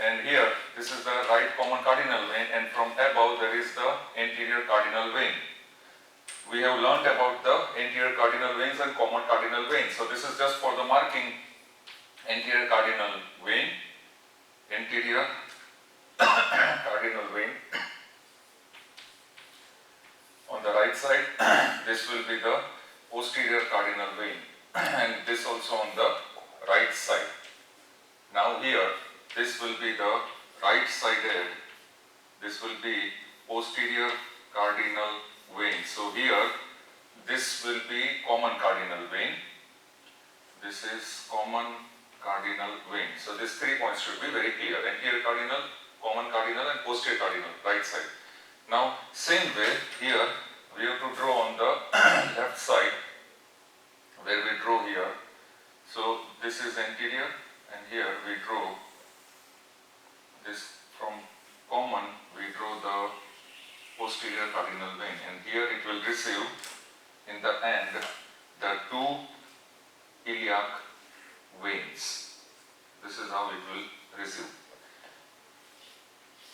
And here, this is the right common cardinal vein, and from above there is the anterior cardinal vein. We have learnt about the anterior cardinal veins and common cardinal veins. So this is just for the marking anterior cardinal vein, anterior cardinal vein. On the right side, this will be the posterior cardinal vein, and this also on the right side. Now here, this will be the right sided, this will be posterior cardinal vein. So here, this will be common cardinal vein. This is common cardinal vein. So these 3 points should be very clear: anterior cardinal, common cardinal, and posterior cardinal, right side. Now, same way here, we have to draw on the left side, where we draw here. So this is anterior, and here we draw this. From common we draw the posterior cardinal vein, and here it will receive in the end the 2 iliac veins. This is how it will receive.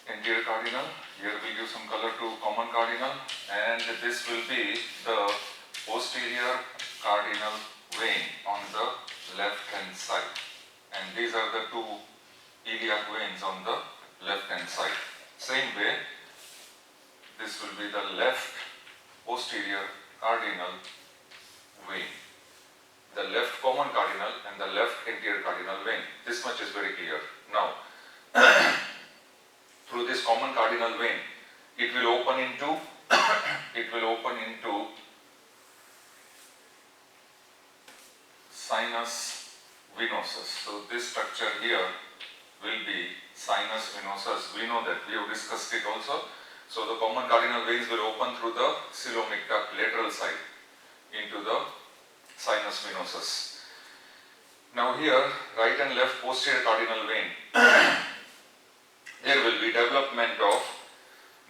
Anterior cardinal, here we give some color to common cardinal, and this will be the posterior cardinal vein on the left hand side, and these are the 2 iliac veins on the left hand side. Same way, this will be the left posterior cardinal vein, the left common cardinal and the left anterior cardinal vein. This much is very clear. Now, through this common cardinal vein, it will open into sinus venosus. So this structure here will be sinus venosus. We know that, we have discussed it also. So the common cardinal veins will open through the coelomic duct lateral side into the sinus venosus. Now here, right and left posterior cardinal vein, there will be development of,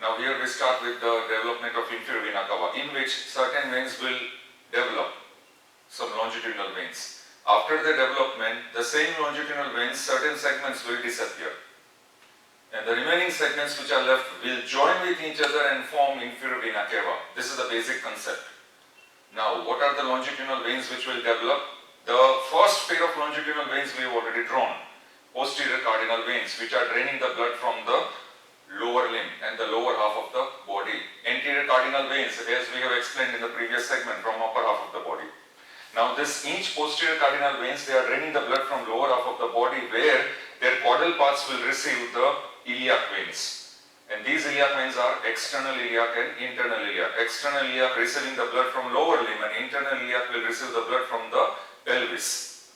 now here we start with the development of inferior vena cava, in which certain veins will develop, some longitudinal veins. After the development, the same longitudinal veins, certain segments will disappear, and the remaining segments which are left will join with each other and form inferior vena cava. This is the basic concept. Now, what are the longitudinal veins which will develop? The first pair of longitudinal veins we have already drawn, posterior cardinal veins, which are draining the blood from the lower limb and the lower half of the body. Anterior cardinal veins, as we have explained in the previous segment, from upper half of the body. Now each posterior cardinal veins, they are draining the blood from lower half of the body, where their caudal parts will receive the iliac veins. And these iliac veins are external iliac and internal iliac. External iliac receiving the blood from lower limb, and internal iliac will receive the blood from the pelvis.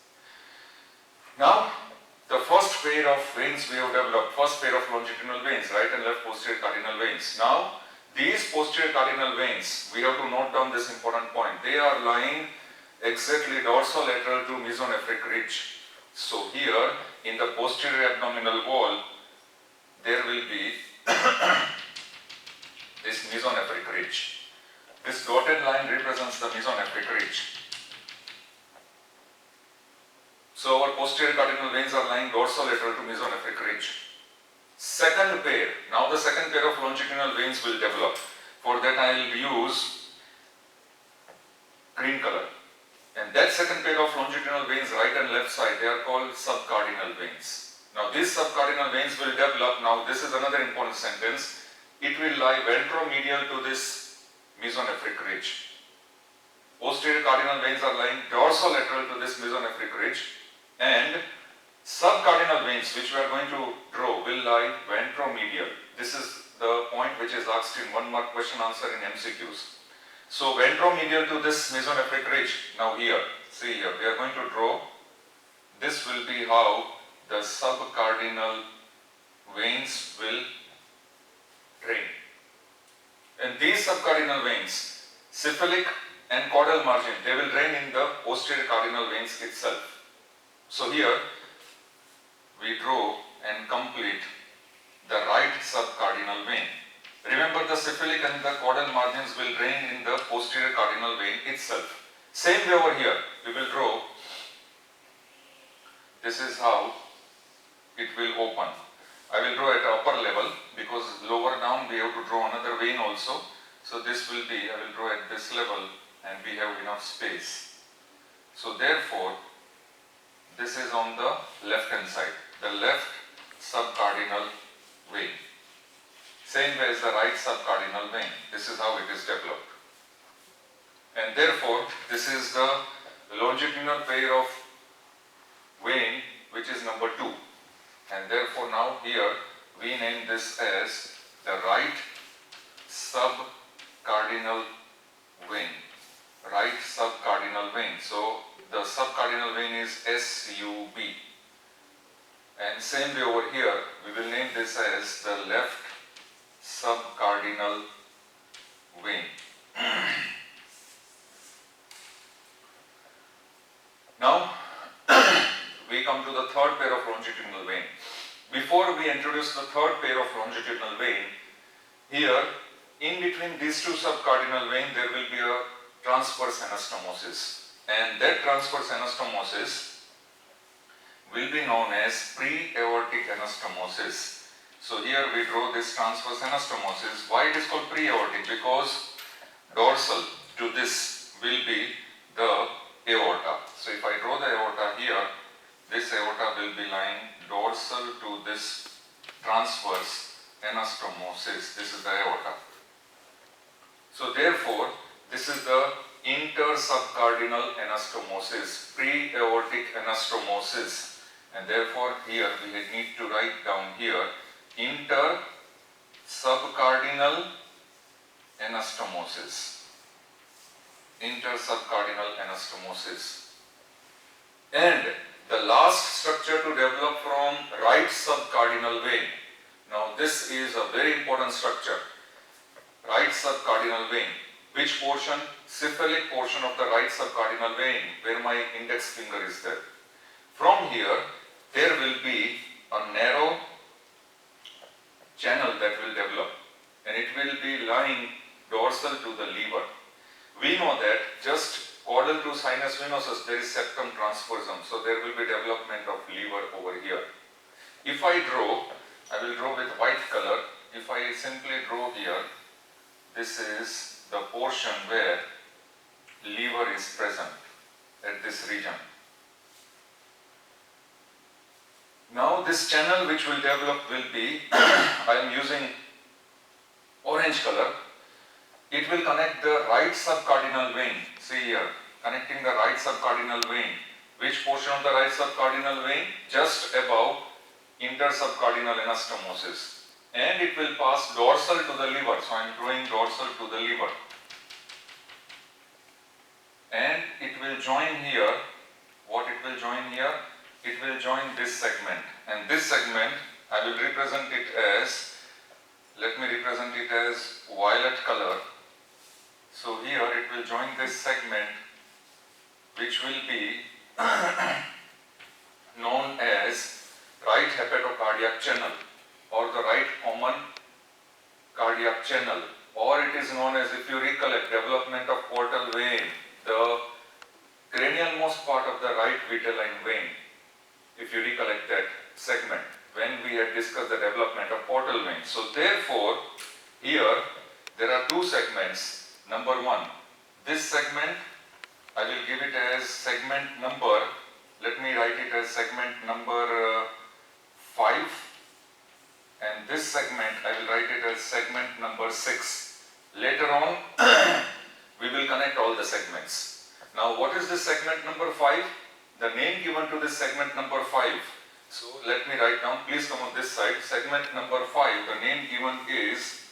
Now, the first pair of veins we have developed, first pair of longitudinal veins, right and left posterior cardinal veins. Now, these posterior cardinal veins, we have to note down this important point. They are lying exactly dorsolateral to mesonephric ridge. So here, in the posterior abdominal wall, there will be this mesonephric ridge. This dotted line represents the mesonephric ridge. So our posterior cardinal veins are lying dorsolateral to mesonephric ridge. Second pair, now the second pair of longitudinal veins will develop. For that I will use green color. And that second pair of longitudinal veins, right and left side, they are called subcardinal veins. Now these subcardinal veins will develop. Now this is another important sentence. It will lie ventromedial to this mesonephric ridge. Posterior cardinal veins are lying dorsolateral to this mesonephric ridge, and subcardinal veins, which we are going to draw, will lie ventromedial. This is the point which is asked in 1 mark question answer in MCQs. So ventromedial to this mesonephric ridge. Now here, see here, we are going to draw. This will be how the subcardinal veins will drain. And these subcardinal veins, cephalic and caudal margin, they will drain in the posterior cardinal veins itself. So here, we draw and complete the right subcardinal vein. Remember, the cephalic and the caudal margins will drain in the posterior cardinal vein itself. Same way over here, we will draw. This is how it will open. I will draw at upper level because lower down we have to draw another vein also. So this will be, I will draw at this level and we have enough space. So therefore, this is on the left hand side, the left subcardinal vein. Same way as the right subcardinal vein. This is how it is developed. And therefore, this is the longitudinal pair of vein which is number 2. And therefore now here we name this as the right subcardinal vein. Right subcardinal vein. So the subcardinal vein is SUB. And same way over here, we will name this as the left subcardinal vein. Now, we come to the third pair of longitudinal vein. Before we introduce the third pair of longitudinal vein, here in between these two subcardinal veins there will be a transverse anastomosis, and that transverse anastomosis will be known as pre-aortic anastomosis. So here we draw this transverse anastomosis. Why it is called pre-aortic? Because dorsal to this will be the aorta. So if I draw the aorta here, this aorta will be lying dorsal to this transverse anastomosis. This is the aorta. So therefore, this is the intersubcardinal anastomosis, pre-aortic anastomosis. And therefore, here we need to write down here intersubcardinal anastomosis. Intersubcardinal anastomosis. And the last structure to develop from right subcardinal vein. Now this is a very important structure. Right subcardinal vein. Which portion? Cephalic portion of the right subcardinal vein, where my index finger is there. From here, there will be a narrow channel that will develop, and it will be lying dorsal to the lever. We know that just caudal to sinus venosus there is septum transversum, so there will be development of lever over here. If I draw, I will draw with white color. If I simply draw here, this is the portion where lever is present at this region. Now this channel which will develop will be, I am using orange color. It will connect the right subcardinal vein. See here, connecting the right subcardinal vein. Which portion of the right subcardinal vein? Just above intersubcardinal anastomosis. And it will pass dorsal to the liver. So I am drawing dorsal to the liver. And it will join here. What it will join here? It will join this segment. And this segment, I will represent it as, let me represent it as violet color. So here it will join this segment, which will be known as right hepatocardiac channel, or the right common cardiac channel, or it is known as, if you recollect, development of portal vein, the cranial most part of the right vitelline vein, if you recollect that segment, when we had discussed the development of portal vein. So therefore, here there are two segments. Number 1, this segment, I will give it as segment number, let me write it as segment number 5, and this segment I will write it as segment number 6. Later on, we will connect all the segments. Now what is this segment number 5? The name given to this segment number 5. So let me write down, please come on this side. Segment number 5, the name given is,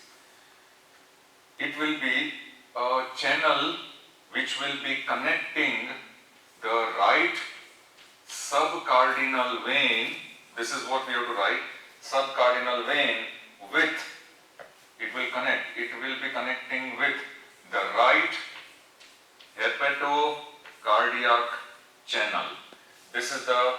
it will be a channel which will be connecting the right subcardinal vein. This is what we have to write. Subcardinal vein with, it will be connecting with the right hepatocardiac channel. This is the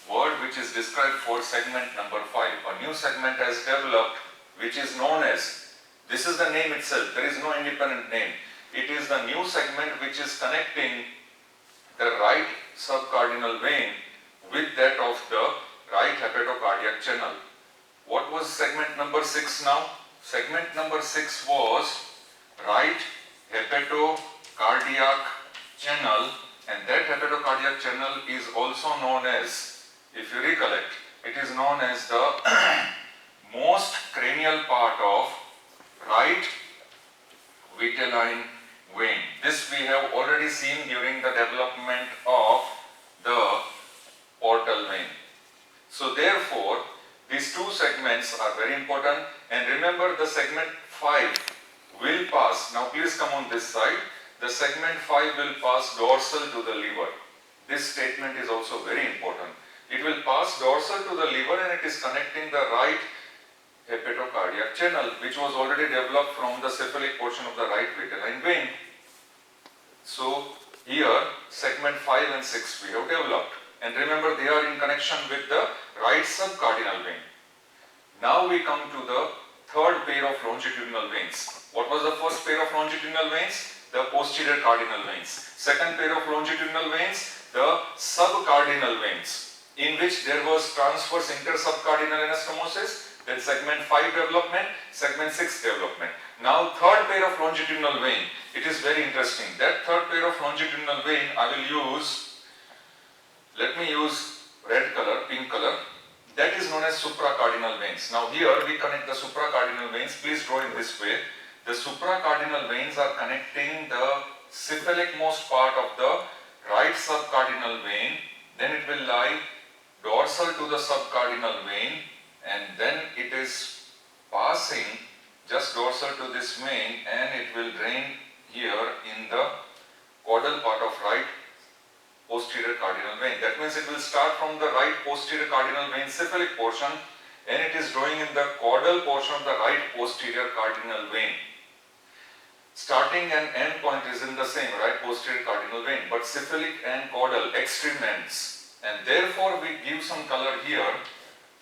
word which is described for segment number 5. A new segment has developed which is known as, this is the name itself, there is no independent name. It is the new segment which is connecting the right subcardinal vein with that of the right hepatocardiac channel. was segment number 6 now? Segment number 6 was right hepatocardiac channel, and that hepatocardiac channel is also known as, if you recollect, it is known as the most cranial part of right vitelline vein. This we have already seen during the development of the portal vein. So therefore, these two segments are very important, and remember the segment 5 will pass, now please come on this side, the segment 5 will pass dorsal to the liver. This statement is also very important. It will pass dorsal to the liver and it is connecting the right hepatocardiac channel, which was already developed from the cephalic portion of the right vitelline vein. So here segment 5 and 6 we have developed, and remember they are in connection with the right subcardinal vein. Now we come to the third pair of longitudinal veins. What was the first pair of longitudinal veins? The posterior cardinal veins. Second pair of longitudinal veins, the subcardinal veins, in which there was transverse intersubcardinal anastomosis, then segment 5 development, segment 6 development. Now third pair of longitudinal vein, it is very interesting. That third pair of longitudinal vein I will use, let me use red color, pink color, that is known as supracardinal veins. Now here we connect the supracardinal veins, please draw in this way. The supracardinal veins are connecting the cephalic most part of the right subcardinal vein, then it will lie dorsal to the subcardinal vein, and then it is passing just dorsal to this vein and it will drain here in the caudal part of right posterior cardinal vein. That means it will start from the right posterior cardinal vein cephalic portion and it is drawing in the caudal portion of the right posterior cardinal vein. Starting and end point is in the same right posterior cardinal vein, but cephalic and caudal extreme ends, and therefore we give some color here.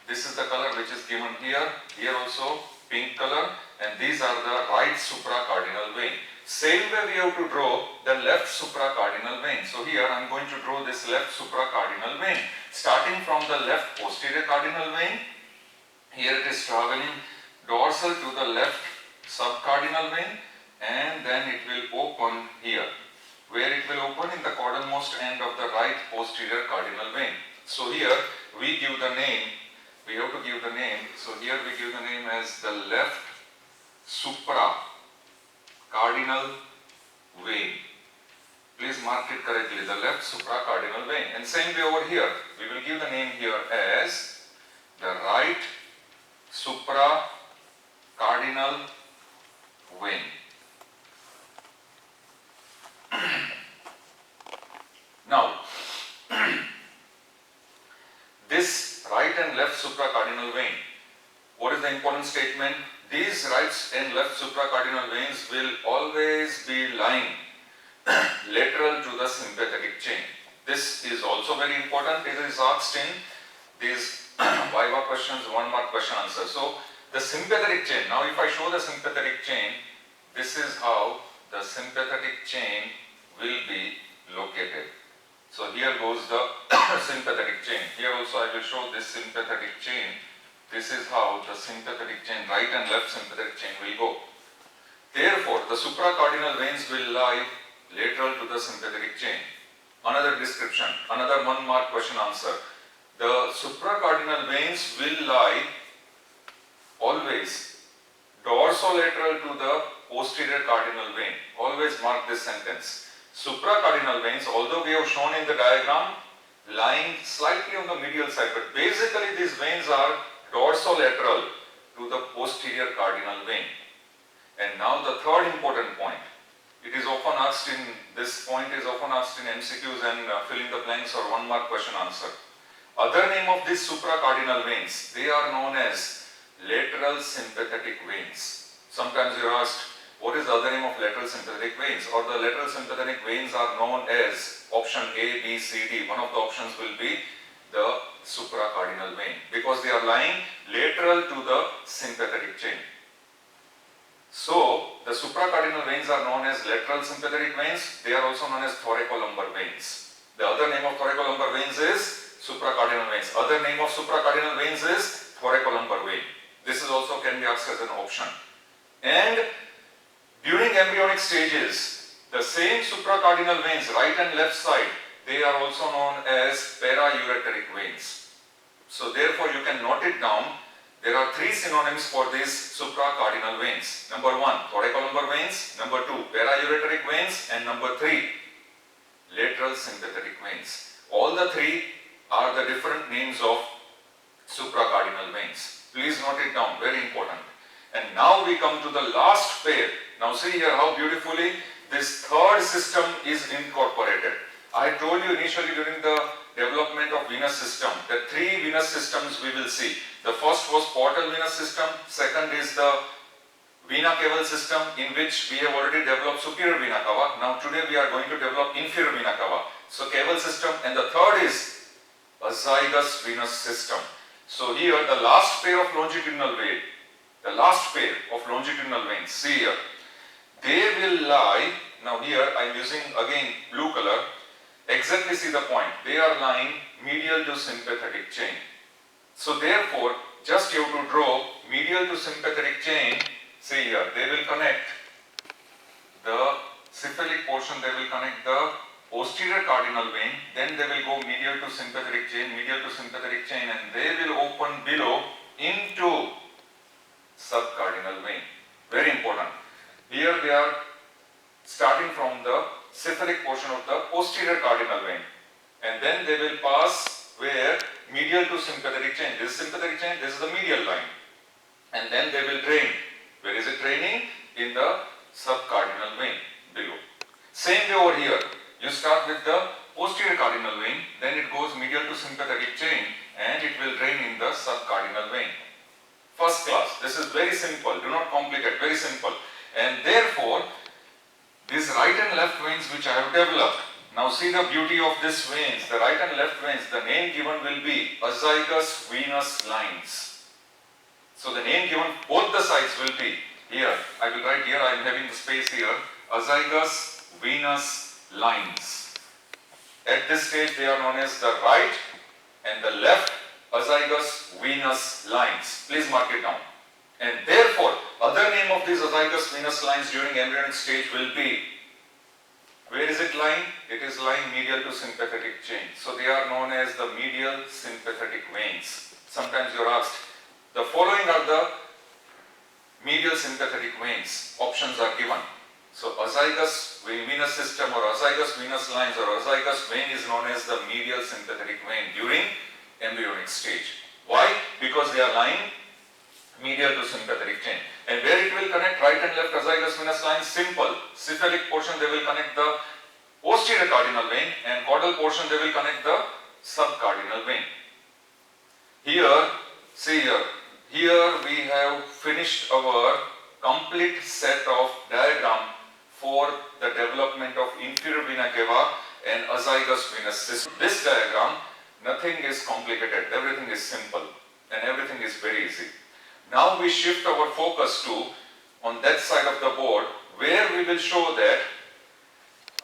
This is the color which is given here, here also pink color, and these are the right supracardinal vein. Same way we have to draw the left supracardinal vein. So here I am going to draw this left supracardinal vein. Starting from the left posterior cardinal vein, here it is traveling dorsal to the left subcardinal vein, and then it will open here, where it will open in the caudalmost end of the right posterior cardinal vein. So here we give the name, we have to give the name, so here we give the name as the left supracardinal vein. Please mark it correctly, the left supracardinal vein. And same way over here, we will give the name here as the right supracardinal vein. Now, this right and left supracardinal vein, what is the important statement? These right and left supracardinal veins will always be lying lateral to the sympathetic chain. This is also very important. It is asked in these Viva questions, 1 mark question answer. So, the sympathetic chain, now if I show the sympathetic chain, this is how the sympathetic chain will be located. So here goes the sympathetic chain. Here also I will show this sympathetic chain. This is how the sympathetic chain, right and left sympathetic chain will go. Therefore, the supracardinal veins will lie lateral to the sympathetic chain. Another description, another 1 mark question answer. The supracardinal veins will lie always dorsolateral to the posterior cardinal vein. Always mark this sentence. Supracardinal veins, although we have shown in the diagram, lying slightly on the medial side, but basically these veins are dorsolateral to the posterior cardinal vein. And now the third important point. It is often asked in, this point is often asked in MCQs and fill in the blanks or 1 mark question answer. Other name of these supracardinal veins, they are known as lateral sympathetic veins. Sometimes you are asked, what is the other name of lateral sympathetic veins? Or the lateral sympathetic veins are known as option A, B, C, D. One of the options will be the supracardinal vein because they are lying lateral to the sympathetic chain. So, the supracardinal veins are known as lateral sympathetic veins. They are also known as thoracolumbar veins. The other name of thoracolumbar veins is supracardinal veins. Other name of supracardinal veins is thoracolumbar vein. as an option. And during embryonic stages, the same supracardinal veins, right and left side, they are also known as paraureteric veins. So therefore you can note it down. There are three synonyms for these supracardinal veins. Number 1, thoracolumbar veins. Number 2, paraureteric veins. And number 3, lateral sympathetic veins. All the three are the different names of supracardinal veins. Please note it down, very important. And now we come to the last pair. Now see here how beautifully this third system is incorporated. I told you initially during the development of venous system, the three venous systems we will see. The first was portal venous system, second is the vena cava system, in which we have already developed superior vena cava. Now today we are going to develop inferior vena cava. So caval system, and the third is azygous venous system. So here the last pair of longitudinal vein, the last pair of longitudinal veins, see here, they will lie, now here I am using again blue color, exactly see the point, they are lying medial to sympathetic chain. So therefore, just you have to draw medial to sympathetic chain, see here, they will connect the cephalic portion, they will connect the posterior cardinal vein, then they will go medial to sympathetic chain, and they will open below into subcardinal vein. Very important. Here they are starting from the cephalic portion of the posterior cardinal vein, and then they will pass where medial to sympathetic chain. This is sympathetic chain, this is the medial line, and then they will drain. Where is it draining? In the subcardinal vein below. Same way over here. You start with the posterior cardinal vein, then it goes medial to sympathetic chain, and it will drain in the subcardinal vein. First class. This is very simple. Do not complicate. Very simple. And therefore, these right and left veins which I have developed. Now see the beauty of these veins. The right and left veins. The name given will be azygous venous lines. So the name given both the sides will be here. I will write here. I am having the space here. Azygous venous lines. At this stage they are known as the right and the left azygous venous lines. Please mark it down. And therefore, other name of these azygous venous lines during embryonic stage will be, where is it lying? It is lying medial to sympathetic chain. So they are known as the medial sympathetic veins. Sometimes you are asked, the following are the medial sympathetic veins. Options are given. So azygous venous system or azygous venous lines or azygous vein is known as the medial sympathetic vein during embryonic stage. Why? Because they are lying medial to sympathetic chain. And where it will connect right and left azygous venous lines? Simple. Cephalic portion they will connect the posterior cardinal vein, and caudal portion they will connect the subcardinal vein. Here, see here. Here we have finished our complete set of diagram for the development of inferior vena cava and azygous venous system. This diagram, nothing is complicated, everything is simple and everything is very easy. Now we shift our focus to, on that side of the board, where we will show that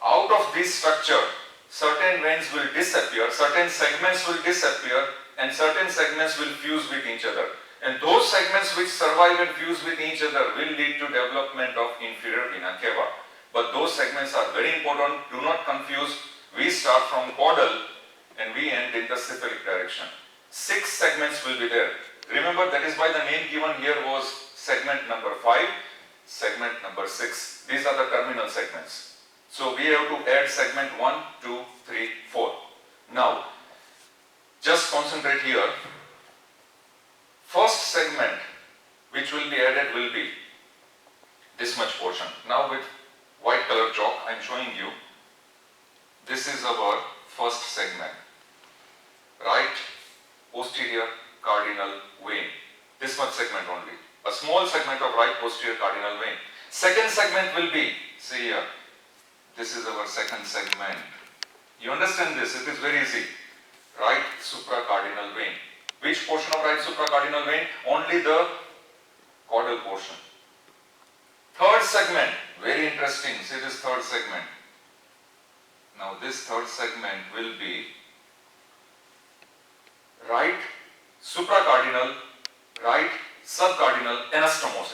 out of this structure, certain veins will disappear, certain segments will disappear, and certain segments will fuse with each other. And those segments which survive and fuse with each other will lead to development of inferior vena cava. But those segments are very important. Do not confuse. We start from caudal and we end in the cephalic direction. 6 segments will be there. Remember, that is why the name given here was segment number 5, segment number 6. These are the terminal segments. So we have to add segment 1, 2, 3, 4. Now, just concentrate here. First segment which will be added will be this much portion. Now with white color chalk I am showing you, this is our first segment. Right posterior cardinal vein. This much segment only. A small segment of right posterior cardinal vein. Second segment will be, see here, this is our second segment. You understand this? It is very easy. Right supracardinal vein. Which portion of right supracardinal vein? Only the caudal portion. Third segment, very interesting. See this third segment. Now this third segment will be right supracardinal, right subcardinal anastomos.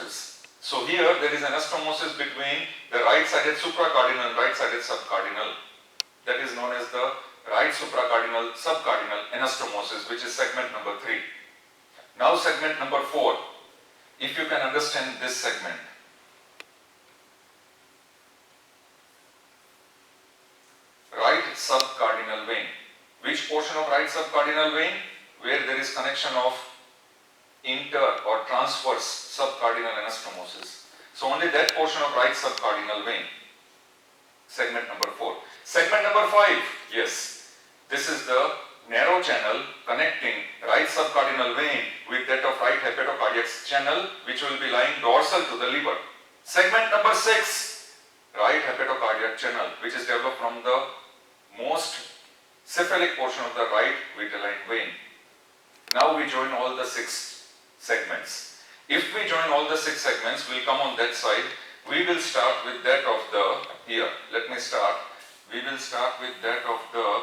So here there is anastomosis between the right-sided supracardinal and right-sided subcardinal. That is known as the right supracardinal subcardinal anastomosis, which is segment number 3. Now segment number 4. If you can understand this segment. Right subcardinal vein. Which portion of right subcardinal vein? Where there is connection of inter or transverse subcardinal anastomosis. So only that portion of right subcardinal vein. Segment number 4. Segment number 5. Yes. This is the narrow channel connecting right subcardinal vein with that of right hepatocardiac channel, which will be lying dorsal to the liver. Segment number 6. Right hepatocardiac channel, which is developed from the most cephalic portion of the right vitelline vein. Now we join all the 6 segments. If we join all the 6 segments, we will come on that side. We will start with that of the, here, let me start. We will start with that of the,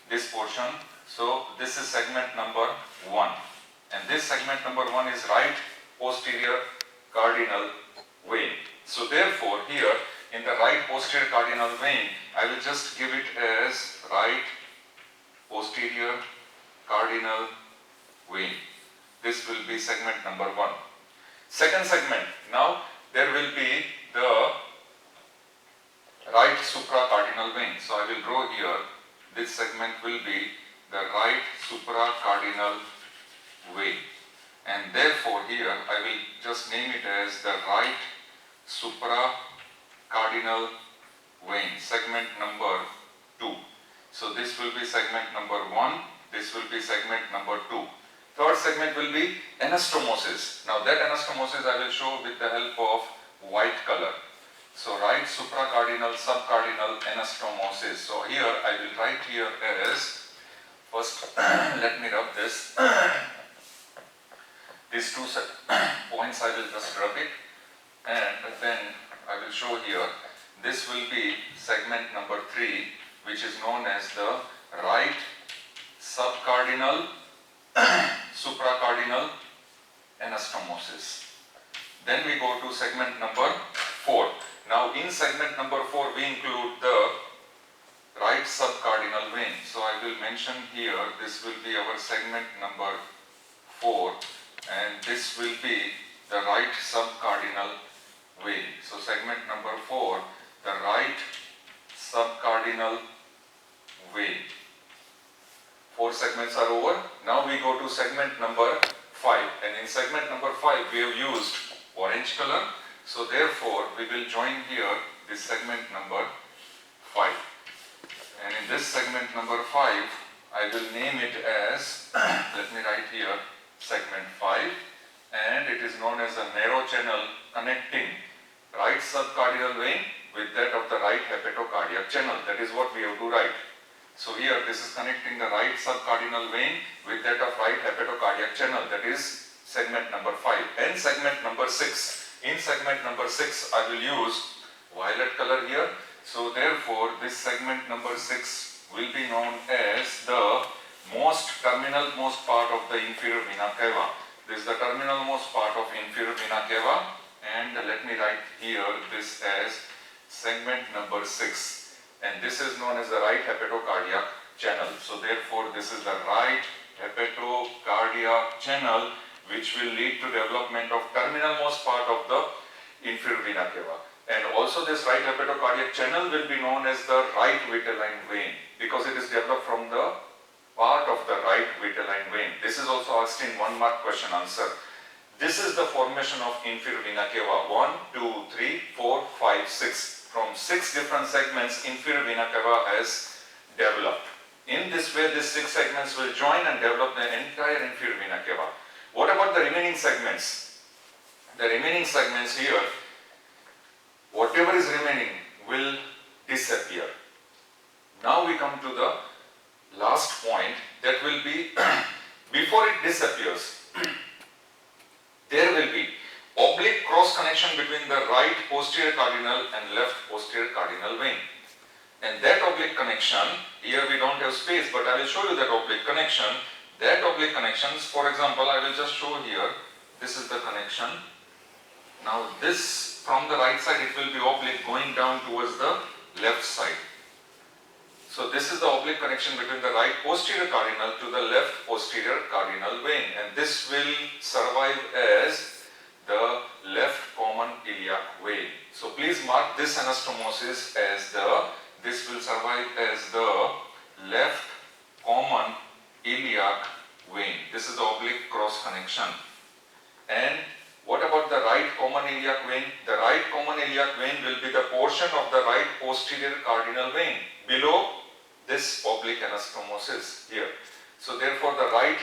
this portion. So this is segment number 1. And this segment number 1 is right posterior cardinal vein. So therefore here in the right posterior cardinal vein, I will just give it as right posterior cardinal vein. This will be segment number 1. Second segment, now there will be the right supracardinal vein. So I will draw here, this segment will be the right supracardinal vein. And therefore here I will just name it as the right supracardinal vein, segment number 2. So this will be segment number 1, this will be segment number 2. Third segment will be anastomosis. Now that anastomosis I will show with the help of white color. So right supracardinal subcardinal anastomosis. So here I will write here as, first let me rub this. These 2 points I will just rub it, and then I will show here. This will be segment number 3, which is known as the right subcardinal supracardinal anastomosis. Then we go to segment number 4. Now in segment number 4 we include the right subcardinal vein. So I will mention here, this will be our segment number 4, and this will be the right subcardinal vein. So segment number 4, the right subcardinal vein. 4 segments are over. Now we go to segment number 5, and in segment number 5 we have used orange color. So therefore we will join here this segment number 5, and in this segment number 5 I will name it as, let me write here, segment 5, and it is known as a narrow channel connecting right subcardinal vein with that of the right hepatocardiac channel. That is what we have to write. So here this is connecting the right subcardinal vein with that of right hepatocardiac channel. That is segment number 5. And segment number 6. In segment number 6 I will use violet color here. So therefore this segment number 6 will be known as the terminal most part of the inferior vena cava. This is the terminal most part of inferior vena cava, and let me write here this as segment number 6, and this is known as the right hepatocardiac channel. So therefore this is the right hepatocardiac channel, which will lead to development of terminal most part of the inferior vena cava. And also this right hepatocardiac channel will be known as the right vitelline vein, because it is developed from the part of the right vitelline vein. This is also asked in 1 mark question answer. This is the formation of inferior vena cava. 1, 2, 3, 4, 5, 6. From 6 different segments inferior vena cava has developed. In this way these 6 segments will join and develop the entire inferior vena cava. What about the remaining segments? The remaining segments here, whatever is remaining will disappear. Now we come to the last point, that will be before it disappears there will be oblique cross connection between the right posterior cardinal and left posterior cardinal vein. And that oblique connection, here we don't have space, but I will show you that oblique connection. That oblique connections, for example, I will just show here, this is the connection. Now this, from the right side, it will be oblique going down towards the left side. So this is the oblique connection between the right posterior cardinal to the left posterior cardinal vein, and this will survive as the left common iliac vein. So please mark this anastomosis as this will survive as the left common iliac vein. This is the oblique cross connection. And what about the right common iliac vein? The right common iliac vein will be the portion of the right posterior cardinal vein below this oblique anastomosis here. So therefore the right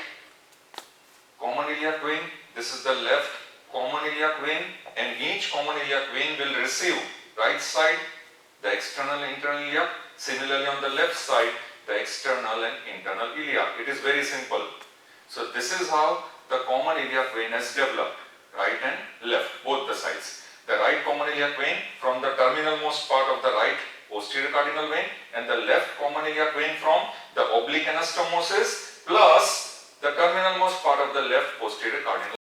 common iliac vein, this is the left common iliac vein, and each common iliac vein will receive right side the external and internal iliac, similarly on the left side the external and internal iliac. It is very simple. So this is how the common iliac vein has developed, right and left, both the sides. The right common iliac vein from the terminal most part of the right posterior cardinal vein, and the left common iliac vein from the oblique anastomosis plus the terminal most part of the left posterior cardinal